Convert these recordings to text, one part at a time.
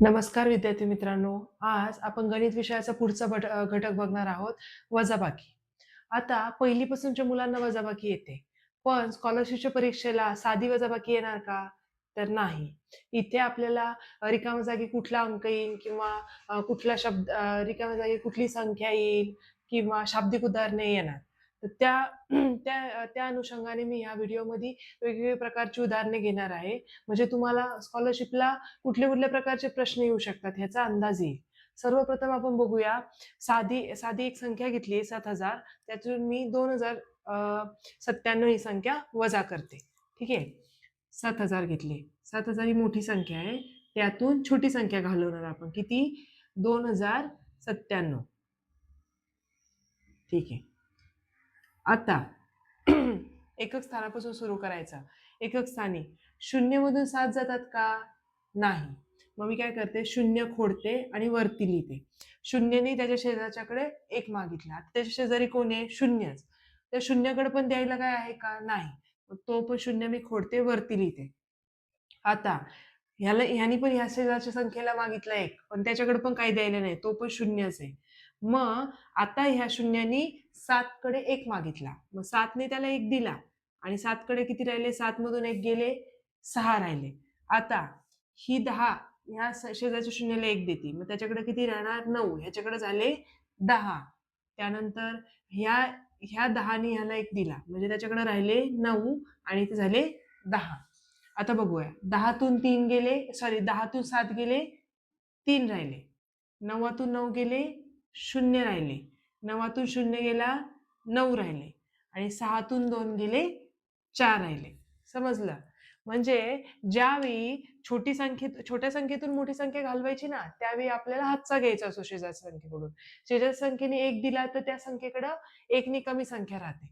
नमस्कार विद्यार्थी मित्रांनो. आज आपण गणित विषयाचा पुढचा घटक बघणार आहोत, वजाबाकी. आता पहिलीपासूनच्या मुलांना वजाबाकी येते. पण स्कॉलरशिपच्या परीक्षेला साधी वजाबाकी येणार का? तर नाही. इथे आपल्याला रिकाम्या जागी कुठला अंक येईल किंवा कुठला शब्द रिकाम्या जागी कुठली संख्या येईल किंवा शाब्दिक उदाहरणे येणार. तर त्या त्या अनुषंगाने मी ह्या व्हिडिओमध्ये वेगवेगळ्या प्रकारची उदाहरणे घेणार आहे. म्हणजे तुम्हाला स्कॉलरशिपला कुठले कुठल्या प्रकारचे प्रश्न येऊ शकतात ह्याचा अंदाज येईल. सर्वप्रथम आपण बघूया, साधी साधी एक संख्या घेतली 7,000, त्यातून मी 2,097 ही संख्या वजा करते. ठीक आहे. 7,000 घेतली. 7,000 ही मोठी संख्या आहे, त्यातून छोटी संख्या घालवणार आपण. किती? 2,097. ठीक आहे. आता एकक स्थानापासून सुरू करायचं. एकक स्थानी 0 मधून 7 जातात का? नाही. मग मी काय करते, 0 खोडते आणि वरती लिहिते. 0ने त्याच्या शेजारच्याकडे 1 मागितला. त्याच्या शेजारी कोण आहे? 0च. त्या 0कडे पण द्यायला काय आहे का? नाही. मग तो पण 0 मी खोडते, वरती लिहिते. आता ह्यानी पण ह्या शेजारच्या संख्येला मागितला 1, पण त्याच्याकडे पण काही द्यायला नाही, तो पण 0च आहे. मग आता ह्या 0नी 7 कडे 1 मागितला. मग 7ने त्याला 1 दिला आणि 7 कडे किती राहिले? 7 मधून 1 गेले, 6 राहिले. आता ही 10 ह्या शेजारच्या 0ला 1 देते. मग त्याच्याकडे किती राहणार? 9. ह्याच्याकडे झाले 10. त्यानंतर ह्या ह्या 10नी ह्याला 1 दिला. म्हणजे त्याच्याकडे राहिले 9 आणि ते झाले 10. आता बघूया. 10तून 3 गेले, सॉरी 10तून 7 गेले, 3 राहिले. 9तून 9 गेले, 0 राहिले. 9तून 0 गेला, 9 राहिले. आणि 6तून 2 गेले, 4 राहिले. समजलं? म्हणजे ज्यावेळी छोट्या संख्येतून मोठी संख्या घालवायची ना, त्यावेळी आपल्याला हातचा घ्यायचा असतो शेजारच्या संख्येकडून. शेजारच्या संख्येने 1 दिला तर त्या संख्येकडं 1नी कमी संख्या राहते.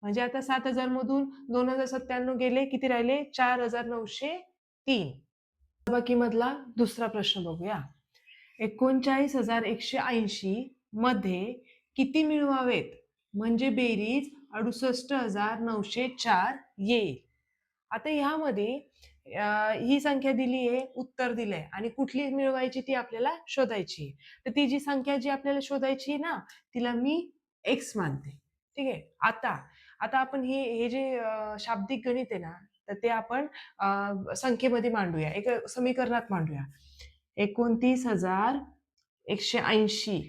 म्हणजे आता 7,000 मधून 2,097 गेले, किती राहिले? 4,903. वजाबाकी मधला दुसरा प्रश्न बघूया. 39,180 मध्ये किती मिळवावेत म्हणजे बेरीज 68,904 येईल? आता ह्यामध्ये ही संख्या दिली आहे, उत्तर दिलंय आणि कुठली मिळवायची ती आपल्याला शोधायची. तर ती जी संख्या जी आपल्याला शोधायची ना, तिला मी x मानते. ठीक आहे. आता आता आपण हे जे शाब्दिक गणित आहे ना, तर ते आपण संख्येमध्ये मांडूया, एक समीकरणात मांडूया. 29,180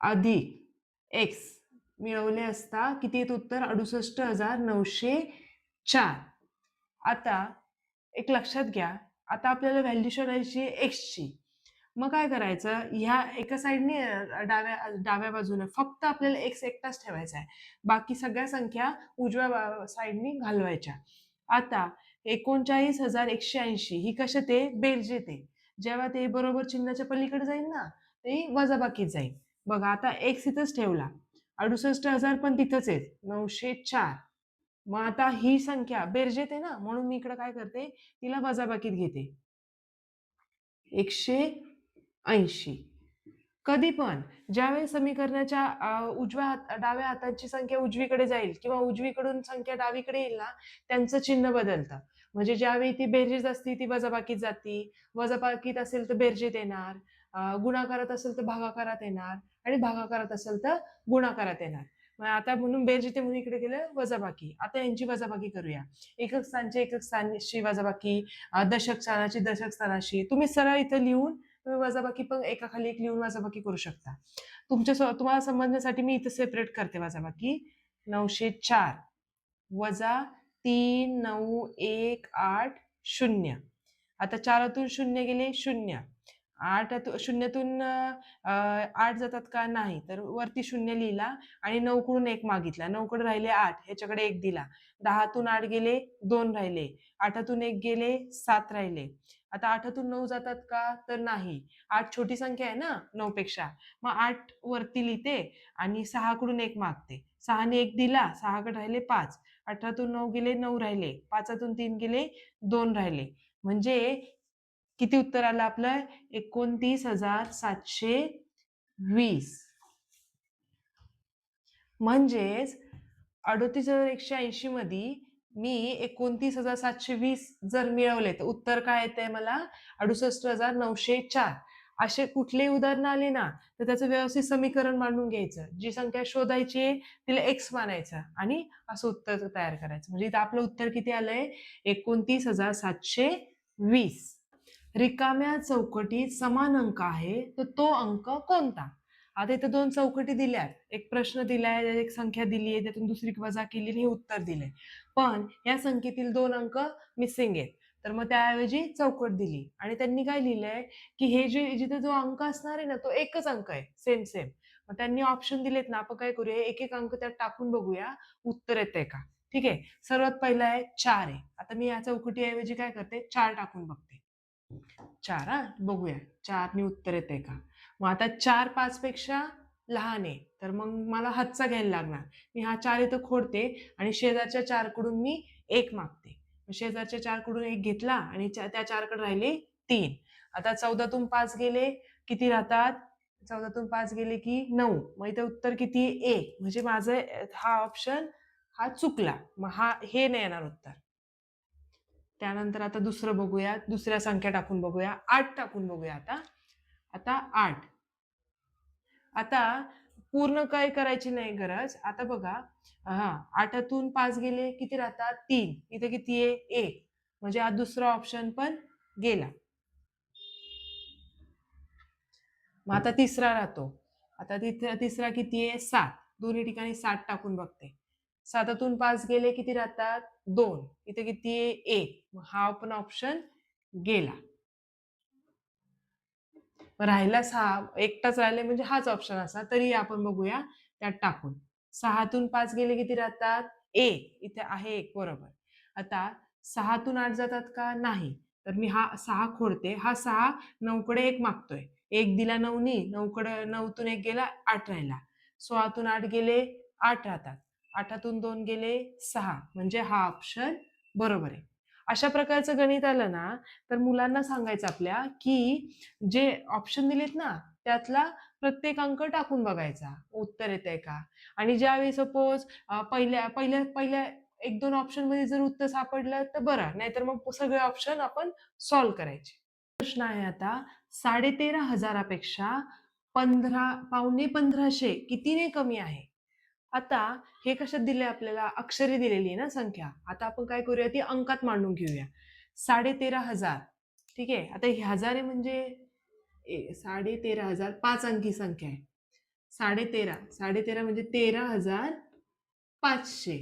अधिक x मिळवले असता किती येत उत्तर? 68,904. आता एक लक्षात घ्या, आता आपल्याला व्हॅल्यू शोधायची आहे एक्सची. मग काय करायचं, ह्या एका साईडने डाव्या बाजूने फक्त आपल्याला एक्स एकटाच ठेवायचा आहे. बाकी सगळ्या संख्या उजव्या साईडने घालवायच्या. आता 39,180 ही कशात आहे? बेरजेत आहे. जेव्हा ते बरोबर चिन्हाच्या पलीकडे जाईल ना, ते वजाबाकीत जाईल. बघा आता एक्स इथंच ठेवला, 68,000 पण तिथंच आहे, 904. मग आता ही संख्या बेरजेत आहे ना, म्हणून मी इकडे काय करते, तिला वजाबाकीत घेते. 180. कधी पण ज्यावेळी समीकरणाच्या डाव्या हाताची संख्या उजवीकडे जाईल किंवा उजवीकडून संख्या डावीकडे येईल ना, त्यांचं चिन्ह बदलतं. म्हणजे ज्यावेळी ती बेरजेत असती ती वजाबाकीत जाती, वजाबाकीत असेल तर बेरजेत येणार, गुणाकारात असेल तर भागाकारात येणार आणि भागाकारात असेल तर गुणाकारात येणार. मग आता म्हणून बेरजेते म्हणून इकडे गेलं वजाबाकी. आता यांची वजाबाकी करूया. एकक स्थानची एकक स्थानाशी वजाबाकी, दशक स्थानाची दशक स्थानाशी. तुम्ही सरळ इथं लिहून तुम्ही वजाबाकी पण एकाखाली एक लिहून वजाबाकी करू शकता. तुम्हाला समजण्यासाठी मी इथं सेपरेट करते वजाबाकी. 904 वजा 3,9,1,8,0. आता 4तून 0 गेले, 0. 0तून 8 जातात का? नाही. तर वरती 0 लिहिला आणि 9 कडून 1 मागितला. 9 कडे राहिले 8, ह्याच्याकडे 1 दिला. 10तून 8 गेले, 2 राहिले. 8तून 1 गेले, 7 राहिले. आता 8तून 9 जातात का? तर नाही. 8 छोटी संख्या आहे ना 9 पेक्षा. मग 8 वरती लिहिते आणि 6 कडून 1 मागते. 6ने 1 दिला, 6 कडे राहिले 5. 8तून 9 गेले, 9 राहिले. 5तून 3 गेले, 2 राहिले. म्हणजे किती उत्तर आलं आपलं? 29,720. म्हणजेच 38,180 मध्ये मी 29,720 जर मिळवले तर उत्तर काय येतंय मला 68,904. असे कुठलेही उदाहरण आले ना तर त्याचं व्यवस्थित समीकरण मांडून घ्यायचं. जी संख्या शोधायची आहे तिला x मानायचं आणि असं उत्तर तयार करायचं. म्हणजे इथं आपलं उत्तर किती आलंय 29,720. रिकाम्या चौकटीत समान अंक आहे तर तो अंक कोणता? आता इथं 2 चौकटी दिल्यात. एक प्रश्न दिलाय, एक संख्या दिली आहे, त्यातून दुसरी वजा केली आणि हे उत्तर दिलंय. पण या संख्येतील 2 अंक मिसिंग आहेत. तर मग त्याऐवजी चौकट दिली आणि त्यांनी काय लिहिलंय की हे जिथे जो अंक असणार आहे ना तो एकच अंक आहे सेम सेम. मग त्यांनी ऑप्शन दिलेत ना आपण काय करूया एक एक अंक त्यात टाकून बघूया उत्तर येतंय का. ठीक आहे. सर्वात पहिला आहे 4 आहे. आता मी या चौकटीऐवजी काय करते 4 टाकून बघते. 4 हा बघूया 4 ने उत्तर येते का. मग आता 4 5 पेक्षा लहान आहे तर मग मला हातचा घ्यायला लागणार. मी हा 4 इथं खोडते आणि शेजारच्या 4 कडून मी 1 मागते. शेजारच्या 4 कडून 1 घेतला आणि त्या 4 कडे राहिले 3. आता 14तून 5 गेले किती राहतात 14तून 5 गेले की 9. मग इथं उत्तर किती 1. म्हणजे माझं हा ऑप्शन हा चुकला. मग हे नाही येणार उत्तर. त्यानंतर आता दुसरं बघूया दुसऱ्या संख्या टाकून बघूया 8 टाकून बघूया आता 8. आता पूर्ण काय करायची नाही गरज. आता बघा 8तून 5 गेले किती राहतात 3. इथे किती आहे 1. म्हणजे हा दुसरा ऑप्शन पण गेला. मग आता तिसरा राहतो. आता तिसरा किती आहे 7. दोन्ही ठिकाणी 7 टाकून बघते. 7तून 5 गेले किती राहतात 2. इथे किती आहे 1. मग हा पण ऑप्शन गेला. राहिला 6 एकटाच राहिले म्हणजे हाच ऑप्शन असा तरी आपण बघूया त्यात टाकून. 6तून 5 गेले किती राहतात 1. इथे आहे 1 बरोबर. आता 6तून 8 जातात का नाही. तर मी हा 6 खोडते. हा 6 9 कडे 1 मागतोय. 1 दिला 9नी 9 कडे 9तून 1 गेला 8 राहिला. 16तून 8 गेले 8 राहतात. 8तून 2 गेले 6 म्हणजे हा ऑप्शन बरोबर आहे. अशा प्रकारचं गणित आलं ना तर मुलांना सांगायचं आपल्या की जे ऑप्शन दिलेत ना त्यातला प्रत्येक अंक टाकून बघायचा उत्तर येतंय का. आणि ज्यावेळी सपोज पहिल्या पहिल्या पहिल्या 1-2 ऑप्शन मध्ये जर उत्तर सापडलं तर बरं नाहीतर मग सगळे ऑप्शन आपण सॉल्व्ह करायचे. प्रश्न आहे आता 13,500पेक्षा 15,500 कितीने कमी आहे. आता हे कशात दिले आपल्याला अक्षरे दिलेली आहे ना संख्या. आता आपण काय करूया ती अंकात मांडून घेऊया. 13,500 ठीक आहे. आता हे हजार आहे म्हणजे 13,500 5 अंकी संख्या आहे. 13,500 म्हणजे 13,500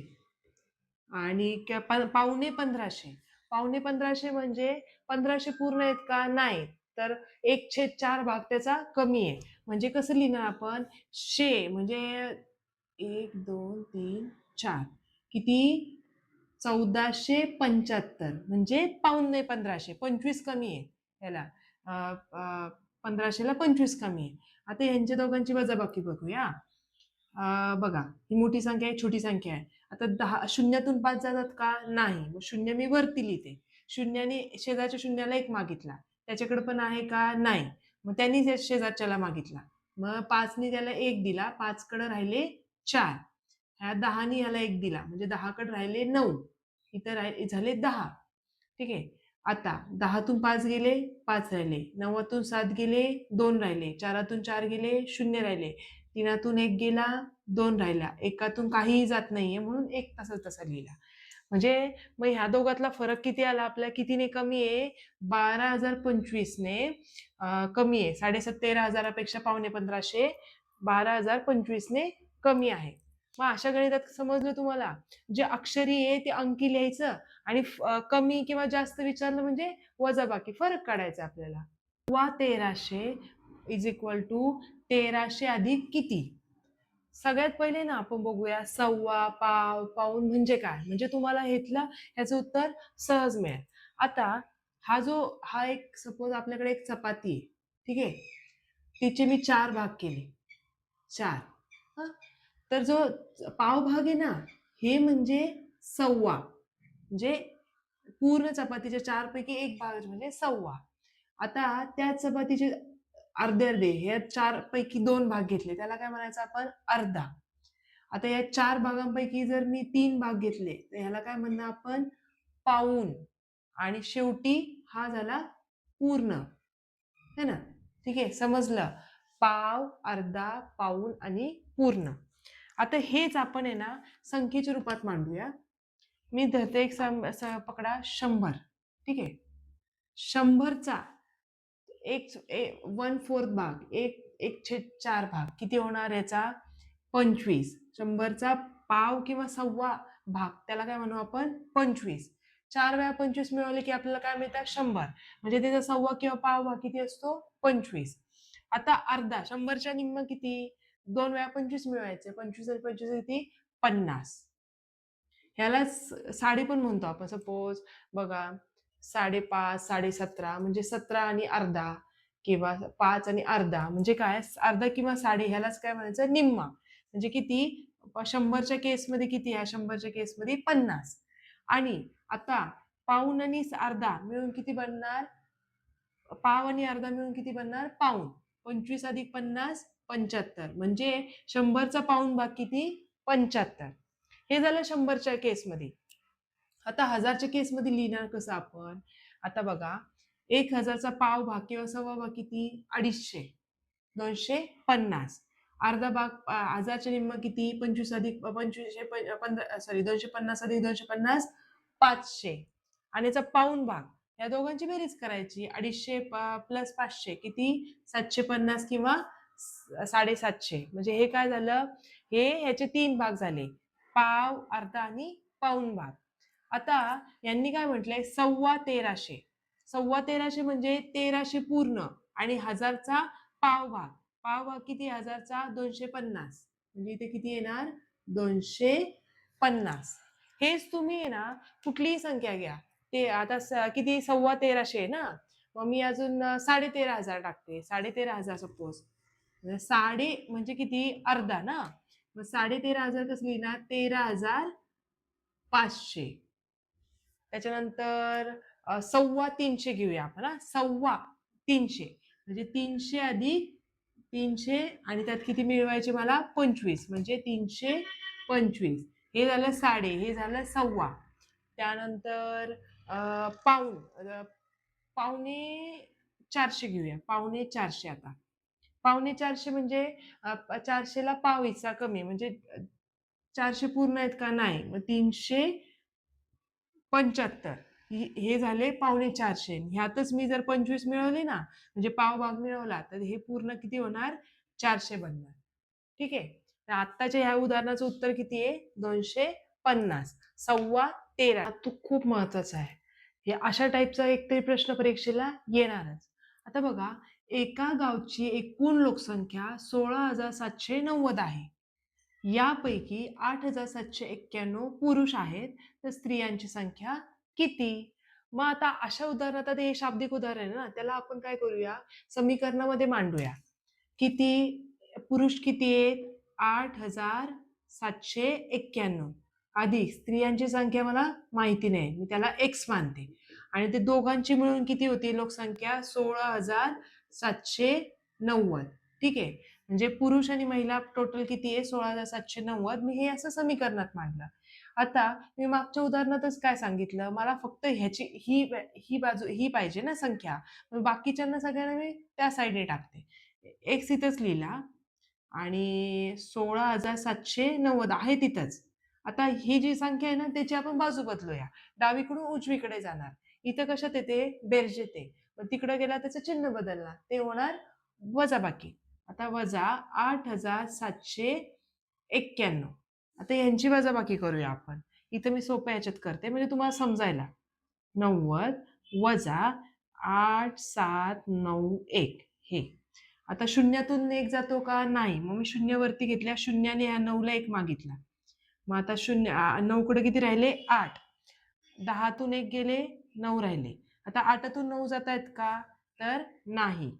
आणि पावणे 1500. पावणे 1500 म्हणजे 1500 पूर्ण आहेत का नाही. तर 1/4 भाग त्याचा कमी आहे. म्हणजे कसं लिहिणार आपण म्हणजे 1 2 3 4 किती 1475 म्हणजे पावणे 1500 25 कमी आहे याला 1500ला 25 कमी आहे. आता यांच्या दोघांची वजाबाकी बघूया. बघा ही मोठी संख्या आहे छोटी संख्या आहे. आता 10 शून्यातून 5 जातात का नाही. मग शून्य मी वरती लिहिते. शून्याने शेजारच्या शून्याला 1 मागितला त्याच्याकडे पण आहे का नाही. मग त्यांनी शेजारच्याला मागितला. मग 5ने त्याला 1 दिला 5 कडे राहिले 4. ह्या 10ने ह्याला 1 दिला म्हणजे 10 कडे राहिले 9. इथं झाले 10. ठीक आहे. आता 10तून 5 गेले 5 राहिले. 9तून 7 गेले 2 राहिले. 4तून 4 गेले 0 राहिले. 3तून 1 गेला 2 राहिला. 1तून काहीही जात नाहीये म्हणून 1 तसा लिहिला. म्हणजे मग ह्या दोघातला फरक किती आला आपल्या कितीने कमी आहे 12,025 ने कमी आहे. 13,500पेक्षा पावणे 1500 12,025 ने कमी आहे. मग अशा गणितात समजलं तुम्हाला जे अक्षरी आहे ते अंकी लिहायचं आणि कमी किंवा जास्त विचारलं म्हणजे वजाबाकी फरक काढायचा आपल्याला. 1300 इज इक्वल टू 1300 अधिक किती. सगळ्यात पहिले ना आपण बघूया सव्वा पाव पाऊण म्हणजे काय म्हणजे तुम्हाला ह्याचं उत्तर सहज मिळेल. आता हा एक सपोज आपल्याकडे एक चपाती आहे ठीक आहे. तिचे मी 4 भाग केले 4. तर जो पाव भाग आहे ना हे म्हणजे सव्वा म्हणजे पूर्ण चपातीच्या 4 पैकी एक भाग म्हणजे सव्वा. आता त्या चपातीचे अर्धे अर्धे हे 4 पैकी 2 भाग घेतले त्याला काय म्हणायचं आपण अर्धा. आता या 4 भागांपैकी जर मी 3 भाग घेतले तर ह्याला काय म्हणणार आपण? पाऊण. आणि शेवटी हा झाला पूर्ण, है ना? ठीक आहे, समजलं? पाव, अर्धा, पाऊण आणि पूर्ण. आता हेच आपण आहे ना संख्येच्या रूपात मांडूया. मी धरते पकडा 100. ठीक आहे, 100चा 1/4 भाग, 1/4 भाग किती होणार याचा? 25. 100चा पाव किंवा सव्वा भाग, त्याला काय म्हणू आपण? 25. 4 वेळा 25 मिळवले की आपल्याला काय मिळतात? 100. म्हणजे त्याचा सव्वा किंवा पाव भाग किती असतो? 25. आता अर्धा, 100च्या निम्म किती? 2 वेळा 25 मिळवायचे. 25 आणि 25 किती? 50. ह्याला साडे पण म्हणतो आपण. सपोज बघा, 5.5, 17.5 म्हणजे 17 आणि अर्धा, किंवा 5 आणि अर्धा म्हणजे काय? अर्धा किंवा साडे, ह्यालाच काय म्हणायचं? निम्मा. म्हणजे किती? 100च्या केसमध्ये किती आहे? 100च्या केसमध्ये 50. आणि आता पाऊण आणि अर्धा मिळून किती बनणार? पाव आणि अर्धा मिळून किती बनणार? पाऊण. 25 अधिक 50 75. म्हणजे 100चा पाऊण भाग किती? 75. हे झालं 100च्या केसमध्ये. आता 1000च्या केसमध्ये लिहिणार कसं आपण? आता बघा, 1000चा पाव भाग किंवा सव्वा भाग किती? 250. 250. अर्धा भाग 1000च्या निम्म किती? 25 अधिक 250 अधिक 250 500. आणि याचा पाऊण भाग, या दोघांची बेरीज करायची. 250 प्लस 500 किती? 750 किंवा 750. म्हणजे हे काय झालं? हे ह्याचे 3 भाग झाले, पाव, अर्धा आणि पाऊण भाग. आता यांनी काय म्हटलंय? 1350. 1350 म्हणजे 1300 पूर्ण आणि 1000चा पाव भाग. पाव भाग किती? 1000चा 250. म्हणजे इथे किती येणार? 250. हेच तुम्ही आहे ना कुठलीही संख्या घ्या, ते आता किती? 1350 आहे ना, मग मी अजून 13,500 टाकते. 13,500 सपोज. साडे म्हणजे किती? अर्धा ना. मग 13,500 कसं लिहिणार? 13,500. त्याच्यानंतर 325 घेऊया आपण. 325 म्हणजे 300 अधिक 300 आणि त्यात किती मिळवायचे मला? 25. म्हणजे 325. हे झालं साडे, हे झालं सव्वा. त्यानंतर पाऊण, पावणे 400 घेऊया. पावणे 400. आता पावणे 400 म्हणजे 400ला पाव हिस्सा कमी, म्हणजे 400 पूर्ण आहेत का? नाही. मग 375. हे झाले पावणे 400. ह्यातच मी जर 25 मिळवले ना, म्हणजे पाव भाग मिळवला, तर हे पूर्ण किती होणार? 400 बनणार. ठीक आहे, तर आत्ताच्या ह्या उदाहरणाचं उत्तर किती आहे? 250. 13,15. तो खूप महत्वाचा आहे. हे अशा टाईपचा एकतरी प्रश्न परीक्षेला येणारच. आता बघा, एका गावची एकूण लोकसंख्या 16,790 आहे. यापैकी 8,791 पुरुष आहेत, तर स्त्रियांची संख्या किती? मग आता अशा उदाहरणात, आता हे शाब्दिक उदाहरण आहे ना, त्याला आपण काय करूया? समीकरणामध्ये मांडूया. किती पुरुष किती आहेत? 8,791 अधिक स्त्रियांची संख्या मला माहिती नाही, मी त्याला x मानते. आणि ते दोघांची मिळून किती होती लोकसंख्या? 16,790. ठीक आहे, म्हणजे पुरुष आणि महिला टोटल किती आहे? 16,790. मी हे असं समीकरणात मांडलं. आता मी मागच्या उदाहरणातच काय सांगितलं? मला फक्त ह्याची ही बाजू ही पाहिजे ना संख्या, मग बाकीच्यांना सगळ्यांना मी त्या साईडने टाकते. एक्स इथंच लिहिला आणि 16,790 आहे तिथंच. आता ही जी संख्या आहे ना, त्याची आपण बाजू बदलूया. डावीकडून उजवीकडे जाणार. इथं कशात येते? बेरजेत येते. मग तिकडे गेला त्याचं चिन्ह बदलणार, ते होणार वजाबाकी. आता वजा 8,791. आता यांची वजाबाकी करूया आपण. इथं मी सोप्या याच्यात करते म्हणजे तुम्हाला समजायला. 90 वजा 8,791 हे. आता शून्यातून 1 जातो का? नाही. मग मी शून्यावरती घेतल्या, शून्याने ह्या 9ला 1 मागितला. मग आता 9 कडे किती राहिले? 8. 10तून 1 गेले, 9 राहिले. आता 8तून 9 जात आहेत का? तर नाही.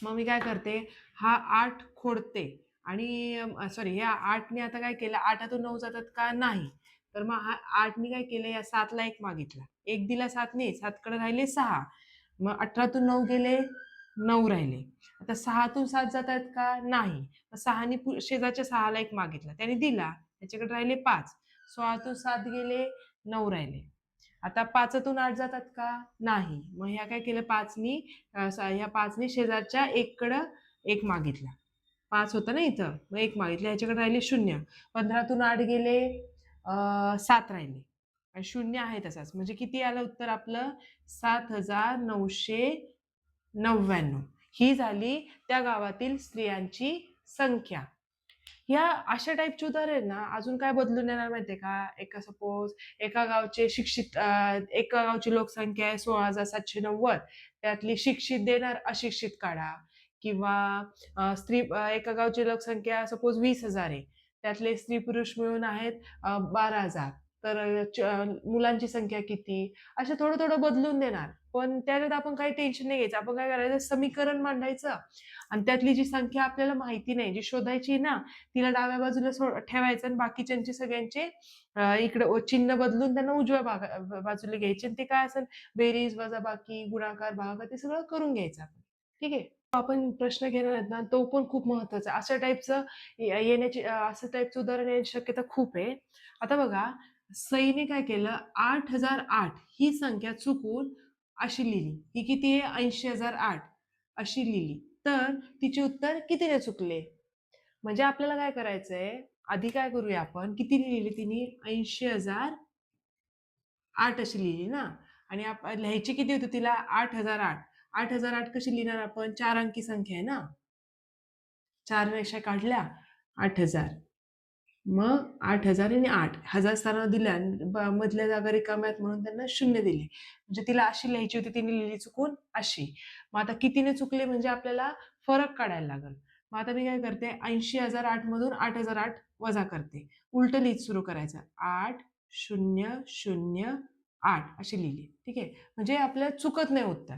मग मी काय करते? हा 8 खोडते आणि सॉरी, या 8ने आता काय केलं? 8तून 9 जातात का? नाही. तर मग हा 8ने काय केलं? या 7ला 1 मागितला. 1 दिला 7ने, 7 कडे राहिले 6. मग 18तून 9 गेले 9 राहिले. आता 6तून 7 जात आहेत का? नाही. मग 6ने शेजारच्या 6ला 1 मागितला. त्याने दिला. त्याच्याकडे राहिले 5. 16तून 7 गेले, 9 राहिले. आता 5तून 8 जातात का? नाही. मग ह्या काय केलं 5नी ह्या 5नी शेजारच्या 1 कडं 1 मागितला. 5 होतं ना इथं. मग 1 मागितलं. ह्याच्याकडे राहिले 0. 15तून 8 गेले 7 राहिले. आणि 0 आहे तसाच. म्हणजे किती आलं उत्तर आपलं? 7,999. ही झाली त्या गावातील स्त्रियांची संख्या. या अशा टाईपची उदाहरण ना अजून काय बदलून येणार माहितीये का? सपोज एका एका गावची लोकसंख्या आहे 16,790. त्यातली शिक्षित देणार अशिक्षित काढा. किंवा एका गावची लोकसंख्या सपोज 20,000 आहे. त्यातले स्त्री पुरुष मिळून आहेत 12,000. तर मुलांची संख्या किती? असं थोडं थोडं बदलून देणार. पण त्याच्यात आपण काही टेन्शन नाही घ्यायचं. आपण काय करायचं समीकरण मांडायचं आणि त्यातली जी संख्या आपल्याला माहिती नाही, जी शोधायची ना, तिला डाव्या बाजूला ठेवायचं आणि बाकीच्यांचे सगळ्यांचे इकडं चिन्ह बदलून त्यांना उजव्या बाजूला घ्यायचे. आणि ते काय असेल बेरीज, वजाबाकी, गुणाकार, भागाकार ते सगळं करून घ्यायचं आपण. ठीक आहे. आपण प्रश्न घेणार आहेत ना, तो पण खूप महत्वाचा आहे. अशा टाईपचं असं टाईपचं उदाहरण येण्याची शक्यता खूप आहे. आता बघा, सईने काय केलं 8,008 ही संख्या चुकून अशी लिहिली. ही किती आहे? 80,008 अशी लिहिली. तर तिचे उत्तर कितीने चुकले? म्हणजे आपल्याला काय करायचंय, आधी काय करूया आपण, किती लिहिली तिने? 80,008 अशी लिहिली ना. आणि लिहायची किती होती तिला? 8,008. 8,008 कशी लिहिणार आपण? 4 अंकी संख्या आहे ना. 4 रेषा काढल्या, 8,000. मग 8,000 आणि 8. 1000 स्थानावर दिल्या आणि मधल्या जागा रिकाम्या आहेत म्हणून त्यांना 0 दिले. म्हणजे तिला अशी लिहायची होती, तिने लिहिली चुकून अशी. मग आता कितीने चुकले म्हणजे आपल्याला फरक काढायला लागेल. मग आता मी काय करते, 80,008 मधून 8,008 वजा करते. उलट लिहित सुरू करायचं. 8,0,0,8 अशी लिहिली. ठीक आहे. म्हणजे आपल्याला चुकत नाही उत्तर.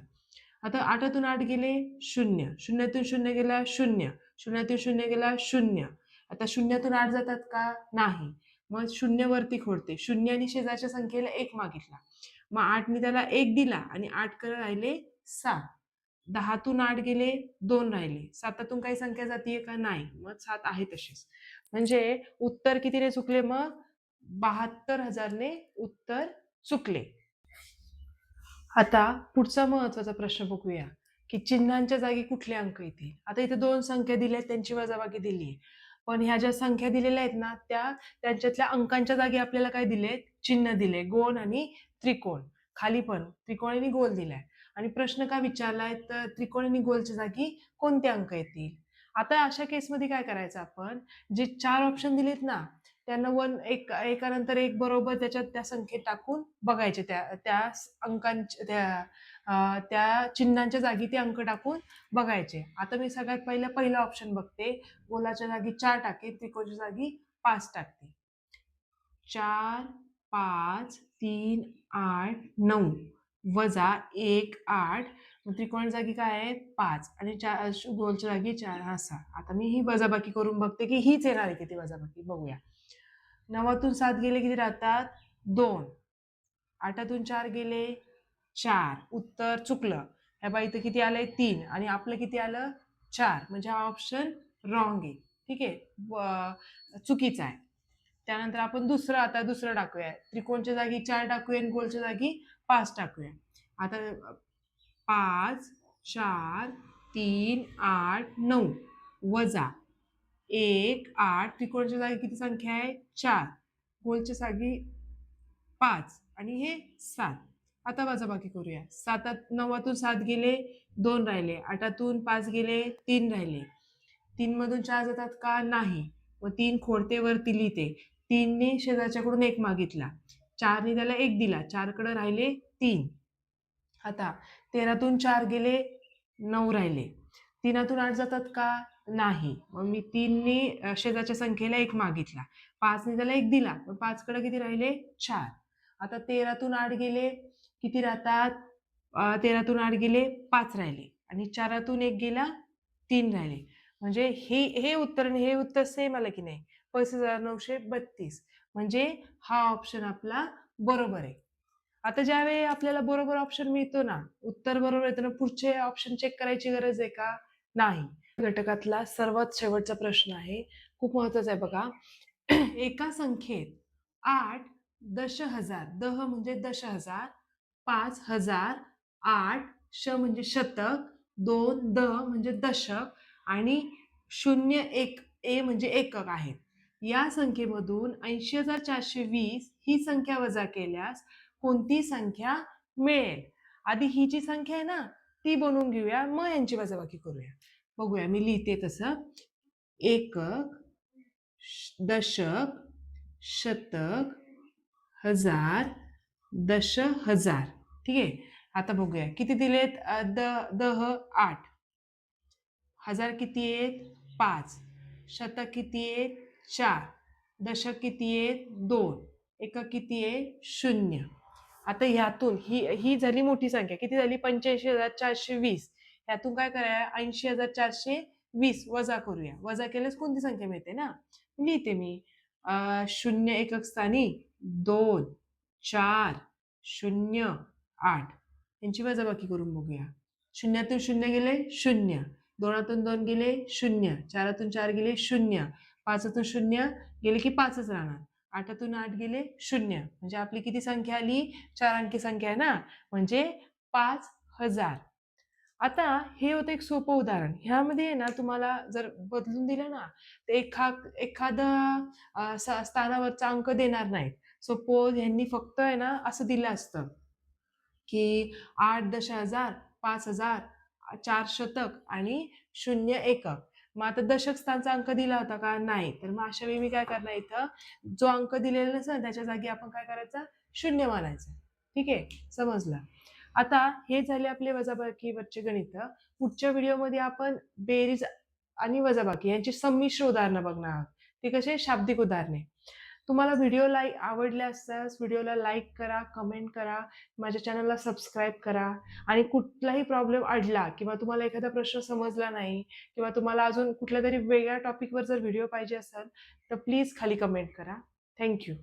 आता 8तून 8 गेले 0. 0तून 0 गेला 0. 0तून 0 गेला 0. आता 0तून 8 जातात का? नाही. मग 0 वरती खोडते. 0 आणि शेजारच्या संख्येला 1 मागितला. मग 8ने त्याला 1 दिला आणि 8 कडे राहिले 7. 10तून 8 गेले 2 राहिले. 7तून काही संख्या जातीये का? नाही. मग 7 आहे तशीच. म्हणजे उत्तर कितीने चुकले मग? 72,000ने उत्तर चुकले. आता पुढचा महत्वाचा प्रश्न बघूया की चिन्हांच्या जागी कुठले अंक येतील. आता इथे 2 संख्या दिल्या आहेत, त्यांची वजाबाकी दिली आहे. पण ह्या ज्या संख्या दिलेल्या आहेत ना, त्यांच्यातल्या अंकांच्या जागी आपल्याला काय दिलेत? चिन्ह दिले, गोल आणि त्रिकोण. खाली पण त्रिकोण आणि गोल दिलाय. आणि प्रश्न का विचारलाय? तर त्रिकोण आणि गोलच्या जागी कोणते अंक येतील? आता अशा केसमध्ये काय करायचं आपण? जे 4 ऑप्शन दिलेत ना, त्यांना एकानंतर एक बरोबर त्याच्यात त्या संख्येत टाकून बघायचे. त्या त्या त्या चिन्हांच्या जागी ते अंक टाकून बघायचे. आता मी सगळ्यात पहिला ऑप्शन बघते. गोलाच्या जागी 4 टाकेल, त्रिकोणाच्या जागी 5 टाकते. 4, 5, 3, 8, 9 वजा 1, 8. त्रिकोणाच्या जागी काय आहे? 5 आणि गोलच्या जागी 4 असा. आता मी ही वजाबाकी करून बघते की हीच येणार आहे किती वजाबाकी. बघूया. 9तून 7 गेले किती राहतात? 2. 8तून 4 गेले 4. उत्तर चुकलं. ह्या बाई इथं किती आलंय? 3. आणि आपलं किती आलं? 4. म्हणजे हा ऑप्शन रॉंग आहे. ठीक आहे, चुकीचा आहे. त्यानंतर आपण दुसरं टाकूया. त्रिकोणच्या जागी 4 टाकूया आणि गोलच्या जागी 5 टाकूया. आता 5, 4, 3, 8, 9 वजा 1, 8. त्रिकोणच्या जागी किती संख्या आहे? 4. गोलच्या जागी 5 आणि हे 7. आता वजाबाकी करूया. 9तून 7 गेले 2 राहिले. 8तून 5 गेले 3 राहिले. 3 मधून 4 जातात का? नाही. मग 3 खोडते वरती लिहिते. 3ने शेजारच्याकडून 1 मागितला. 4ने त्याला 1 दिला. 4 कडे राहिले 3. आता 13तून 4 गेले 9 राहिले. 3तून 8 जातात का? नाही. मग मी 3ने शेजारच्या संख्येला 1 मागितला. 5ने त्याला 1 दिला. मग 5 कडे किती राहिले? 4. आता 13तून 8 गेले किती राहतात? 13तून 8 गेले 5 राहिले आणि 4तून 1 गेला 3 राहिले. म्हणजे हे उत्तर आणि हे उत्तर सेम आलं की नाही? 65,932. म्हणजे हा ऑप्शन आपला बरोबर आहे. आता ज्यावेळी आपल्याला बरोबर ऑप्शन मिळतो ना, उत्तर बरोबर येतं ना, पुढचे ऑप्शन चेक करायची गरज आहे का? नाही. घटकातला सर्वात शेवटचा प्रश्न आहे. खूप महत्वाचा आहे बघा. एका संख्येत 8 दशहजार, दह म्हणजे दशहजार, 5,000, 8 श म्हणजे शतक, 2 द म्हणजे दशक आणि 0 1 ए म्हणजे एकक आहेत. या संख्येमधून 80,420 ही संख्या वजा केल्यास कोणती संख्या मिळेल? आधी ही जी संख्या आहे ना, ती बनवून घेऊया, मग यांची वजाबाकी करूया. बघूया, मी लिहिते तसं. एकक, दशक, शतक, हजार, दशहजार. ठीक आहे. आता बघूया किती दिलेत. दह 8, हजार किती आहेत? 5, शतक किती आहेत? 4, दशक किती आहेत? 2, एकक किती आहे? 0. आता ह्यातून ही ही झाली मोठी संख्या, किती झाली? 85,420. ह्यातून काय करूया? 80,420 वजा करूया. वजा केल्यास कोणती संख्या मिळते ना, लिहिते मी. 0 एकक स्थानी 2, 4, 0, 8 यांची वजाबाकी करून बघूया. 0तून 0 गेले 0, 2तून 2 गेले 0, 4तून 4 गेले 0, 5तून 0 गेले की 5च राहणार, 8तून 8 गेले 0, म्हणजे आपली किती संख्या आली? 4 अंकी संख्या आहे ना, म्हणजे 5,000. आता हे होतं एक सोपं उदाहरण. ह्यामध्ये ना तुम्हाला जर बदलून दिलं ना, तर एखादा स्थानावरचा अंक देणार नाहीत. सपोज ह्यांनी फक्त आहे ना असं दिलं असतं की 8 दशहजार, 5,000, 4 शतक आणि 0 एकक. मग आता दशक स्थानचा अंक दिला होता का? नाही. तर मग अशा वेळी मी काय करणार, इथं जो अंक दिलेला नसेल त्याच्या जागी आपण काय करायचं? 0 मानायचं. ठीक आहे, समजलं. आता हे झाले आपले वजाबाकीवरचे गणित. पुढच्या व्हिडिओमध्ये आपण बेरीज आणि वजाबाकी यांची संमिश्र उदाहरणं बघणार आहोत. ते कसे? शाब्दिक उदाहरणे. तुम्हाला व्हिडिओ आवडले असल्यास व्हिडिओला लाईक करा, कमेंट करा, माझ्या चॅनलला सबस्क्राईब करा आणि कुठलाही प्रॉब्लेम अडला किंवा तुम्हाला एखादा प्रश्न समजला नाही किंवा तुम्हाला अजून कुठल्या तरी वेगळ्या टॉपिकवर जर व्हिडिओ पाहिजे असेल तर प्लीज खाली कमेंट करा. थँक्यू.